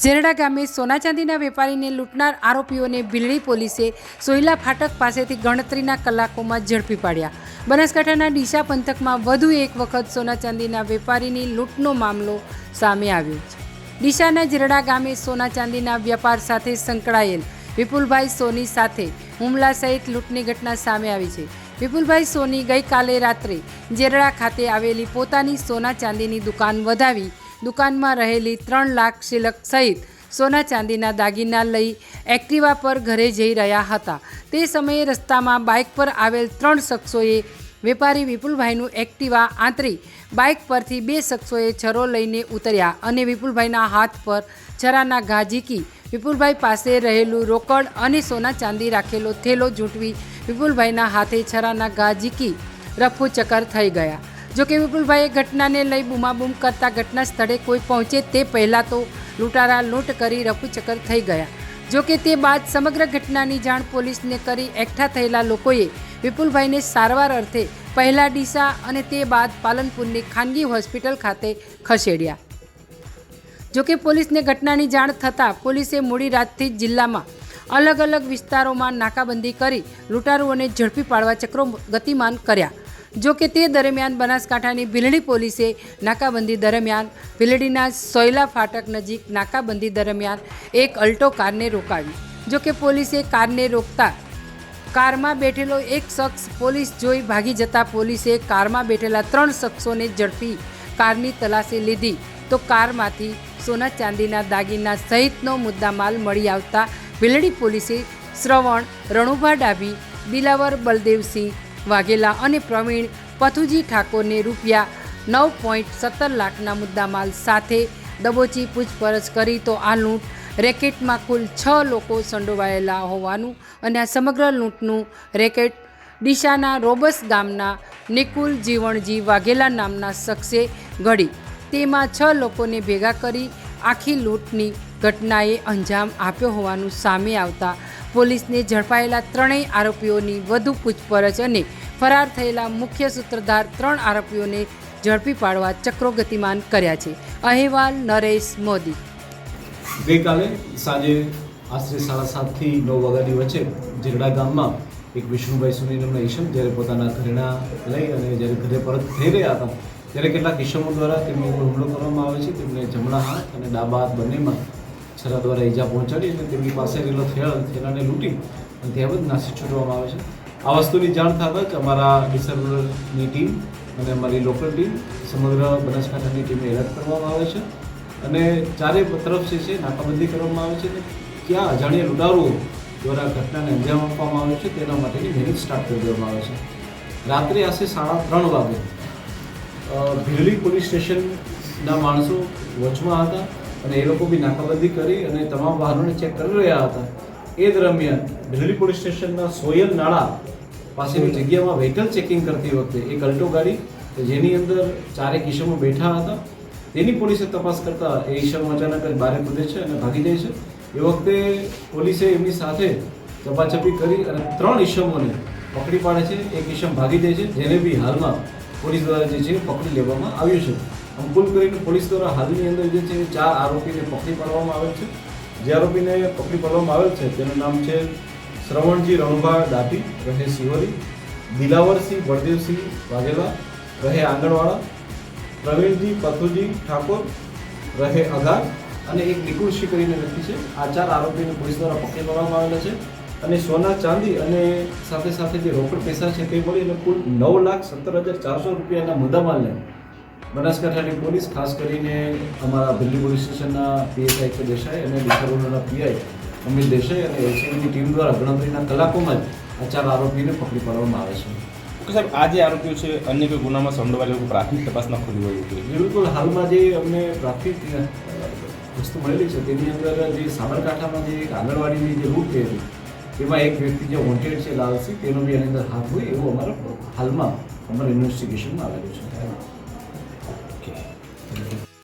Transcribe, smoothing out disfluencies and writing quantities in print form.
ઝેરડા ગામે સોના ચાંદીના વેપારીને લૂંટનાર આરોપીઓને ભીલડી પોલીસે સોયલા ફાટક પાસેથી ગણતરીના કલાકોમાં ઝડપી પાડ્યા। બનાસકાંઠાના ડીસા પંથકમાં વધુ એક વખત સોના ચાંદીના વેપારીની લૂંટનો મામલો સામે આવ્યો છે। ડીસાના ઝેરડા ગામે સોના ચાંદીના વેપાર સાથે સંકળાયેલ વિપુલભાઈ સોની સાથે હુમલા સહિત લૂંટની ઘટના સામે આવી છે। વિપુલભાઈ સોની ગઈકાલે રાત્રે ઝેરડા ખાતે આવેલી પોતાની સોના ચાંદીની દુકાન વધાવી દુકાનમાં રહેલી 3 લાખ શિલક સહિત સોના ચાંદીના દાગીના લઈ એક્ટિવા પર ઘરે જઈ રહ્યા હતા। તે સમયે રસ્તામાં બાઇક પર આવેલ 3 શખ્સોએ વેપારી વિપુલભાઈનું એક્ટિવા આંતરી બાઇક પરથી 2 શખ્સોએ છરો લઈને ઉતર્યા અને વિપુલભાઈના હાથ પર છરાના ઘા ઝીકી વિપુલભાઈ પાસે રહેલું રોકડ અને સોના ચાંદી રાખેલો થેલો ઝૂંટવી વિપુલભાઈના હાથે છરાના ઘા ઝીકી રફુચક્કર થઈ ગયા। જોકે વિપુલભાઈએ ઘટનાને લઈ બૂમાબૂમ કરતા ઘટના સ્થળે કોઈ પહોંચે તે પહેલાં તો લૂંટારા લૂંટ કરી રફુચક્કર થઈ ગયા। જોકે તે બાદ સમગ્ર ઘટનાની જાણ પોલીસને કરી એકઠા થયેલા લોકોએ વિપુલભાઈને સારવાર અર્થે પહેલા ડીસા અને તે બાદ પાલનપુરની ખાનગી હોસ્પિટલ ખાતે ખસેડ્યા। જોકે પોલીસને ઘટનાની જાણ થતાં પોલીસે મોડી રાતથી જ જિલ્લામાં અલગ અલગ વિસ્તારોમાં નાકાબંધી કરી લૂંટારુઓને ઝડપી પાડવા ચક્રો ગતિમાન કર્યા। જોકે તે દરમિયાન બનાસકાંઠાની ભીલડી પોલીસે નાકાબંધી દરમિયાન ભીલડીના સોયલા ફાટક નજીક નાકાબંધી દરમિયાન એક અલ્ટો કારને રોકાવી। જોકે પોલીસે કારને રોકતા કારમાં બેઠેલો એક શખ્સ પોલીસ જોઈ ભાગી જતા પોલીસે કારમાં બેઠેલા 3 શખ્સોને ઝડપી કારની તલાશી લીધી તો કારમાંથી સોના ચાંદીના દાગીના સહિતનો મુદ્દામાલ મળી આવતા ભીલડી પોલીસે શ્રવણ રણુભા ડાભી, દિલાવર બલદેવસિંહ વાઘેલા અને પ્રવીણ પથુજી ઠાકોરને રૂપિયા 9.17 લાખના મુદ્દામાલ સાથે દબોચી પૂછપરછ કરી તો આ લૂંટ રેકેટમાં કુલ 6 લોકો સંડોવાયેલા હોવાનું અને આ સમગ્ર લૂંટનું રેકેટ ડીસાના રોબસ ગામના નિકુલ જીવણજી વાઘેલા નામના શખ્સે ઘડી તેમાં 6 લોકોને ભેગા કરી આખી લૂંટની ઘટનાએ અંજામ આપ્યો હોવાનું સામે આવતા પોલીસને ઝડપાયેલા 3 આરોપીઓની વધુ પૂછપરછ અને ફરાર થયેલા મુખ્ય સૂત્રધાર 3 આરોપીઓને ઝડપી પાડવા ચક્રો ગતિમાન કર્યા છે। અહેવાલ નરેશ મોદી। ગઈકાલે સાંજે આશરે 7:30 થી 9 વાગ્યાની વચ્ચે ઝેરડા ગામમાં એક વિષ્ણુભાઈ સોની નામના ઈસમ જ્યારે પોતાના ઘરેણા લઈ અને જ્યારે ઘરે પરત થઈ રહ્યા હતા ત્યારે કેટલાક ઈસમો દ્વારા તેમની ઉપર હુમલો કરવામાં આવે છે। તેમને જમણા હાથ અને ડાબા હાથ બંનેમાં છરા દ્વારા ઈજા પહોંચાડી અને તેમની પાસે રહેલો થેલાને લૂંટી અને ત્યારબાદ નાસી છૂટવામાં આવે છે। આ વસ્તુની જાણ થતાં જ અમારા ડિસર્વરની ટીમ અને અમારી લોકલ ટીમ સમગ્ર બનાસકાંઠાની ટીમને એલર્ટ કરવામાં આવે છે અને ચારે તરફ જે છે નાકાબંધી કરવામાં આવે છે અને ક્યાં અજાણ્યા લૂંટારુઓ દ્વારા ઘટનાને અંજામ આપવામાં આવે છે તેના માટેની મહેનત સ્ટાર્ટ કરી દેવામાં આવે છે। રાત્રે આશરે 3:30 વાગે ભીલડી પોલીસ સ્ટેશનના માણસો વોચમાં હતા અને એ લોકો બી નાકાબંધી કરી અને તમામ વાહનોને ચેક કરી રહ્યા હતા। એ દરમિયાન ભીલડી પોલીસ સ્ટેશનના સોયલ નાળા પાસેની જગ્યામાં વ્હીકલ ચેકિંગ કરતી વખતે એક અલ્ટો ગાડી જેની અંદર 4 ઈસમો બેઠા હતા તેની પોલીસે તપાસ કરતા એ ઈસમો અચાનક જ બહાર કૂદે છે અને ભાગી જાય છે। એ વખતે પોલીસે એમની સાથે ચપાચપી કરી અને 3 ઈસમોને પકડી પાડે છે। એક ઈસમ ભાગી જાય છે જેને બી હાલમાં પોલીસ દ્વારા જે છે પકડી લેવામાં આવ્યું છે। આમ કુલ કરીને પોલીસ દ્વારા હાલની અંદર જે છે 4 આરોપીને પકડી પાડવામાં આવેલ છે। જે આરોપીને પકડી પાડવામાં આવેલ છે તેનું નામ છે શ્રવણજી રણુભા ડાભી રહે સિહોરી, દિલાવરસિંહ બળદેવસિંહ વાઘેલા રહે આંગણવાડા, પ્રવીણજી પથુજી ઠાકોર રહે અગાર અને એક નિકુલસિંહ કરીને વ્યક્તિ છે। આ 4 આરોપીને પોલીસ દ્વારા પકડી પાડવામાં આવેલા છે અને સોના ચાંદી અને સાથે સાથે જે રોકડ પૈસા છે તે મળી અને કુલ 9,17,400 રૂપિયાના મુદ્દામાલને બનાસકાંઠાની પોલીસ ખાસ કરીને અમારા ભીલડી પોલીસ સ્ટેશનના પીએસઆઈ કે દેસાઈ અને ડિસર્વરના પીઆઈ અમિત દેસાઈ અને એલસીબીની ટીમ દ્વારા ગણતરીના કલાકોમાં જ આ 4 આરોપીને પકડી પાડવામાં આવે છે। ઓકે સાહેબ, આ જે આરોપીઓ છે અન્ય કોઈ ગુનામાં સંડોવાયેલા પ્રાથમિક તપાસમાં ખુલ્લી હોય છે? બિલકુલ, હાલમાં જે અમને પ્રાથમિક વસ્તુ મળેલી છે તેની અંદર જે સાબરકાંઠામાં જે એક આંગણવાડીની જે લૂંટ થઈ હતી એમાં એક વ્યક્તિ જે વોન્ટેડ છે લાલસિંહ તેનો બી એની અંદર હાથ હોય એવું અમારા હાલમાં અમારા ઇન્વેસ્ટિગેશનમાં આવેલું છે।